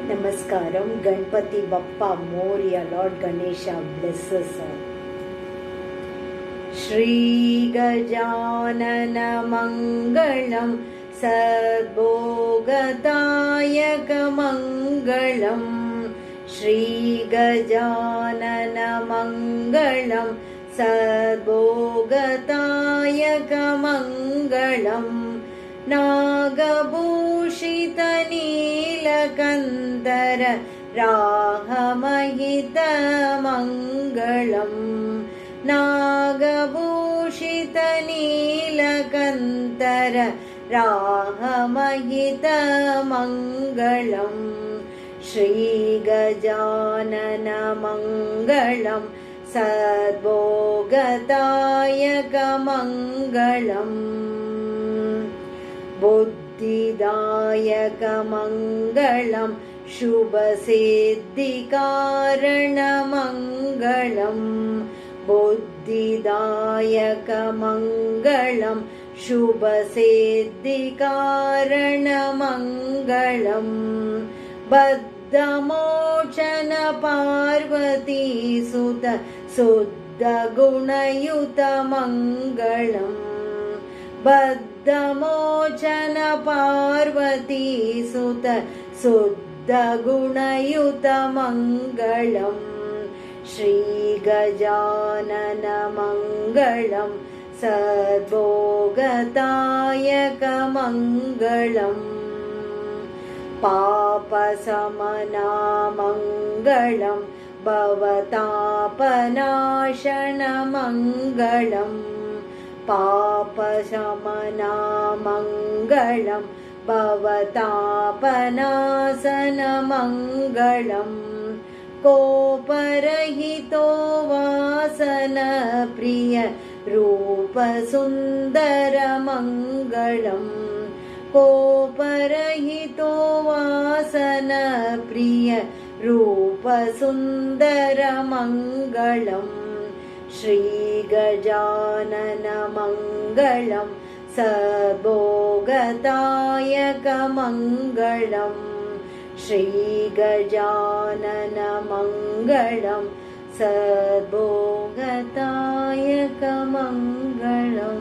Namaskaram, Ganpati Bappa Moria, Lord Ganesha blesses us. Shri Gajanana Mangalam Sadbhogatayaka Mangalam. Shri Gajanana Mangalam Sadbhogatayaka Mangalam. Nagabhushita Nilakandara Rahamahita Mangalam. Nagabhushita Nilakandara Rahamahita Mangalam. Shri Gajanana Mangalam Sadbhogatayaka Mangalam. Buddhidayaka Mangalam Shubhasiddhikarana Mangalam. Buddhidayaka Mangalam Shubhasiddhikarana Mangalam. Baddhamochana Parvati Sutta Suddha Gunayuta Mangalam. Baddhamochana Parvati Sutta Suddha Gunayuta Mangalam. Shri Gajanana Mangalam Sadbhogatayaka Mangalam. Papasamana Mangalam Bhavatapanashana Mangalam. Papasamana Mangalam Bhavatapanasana Mangalam. Koparahito Vasana Priya Rupa Sundara Mangalam. Koparahito Vasana Priya Rupa Sundara Mangalam. Shri Gajanana Mangalam Sadbhogatayaka Mangalam. Shri Gajanana Mangalam Sadbhogatayaka Mangalam.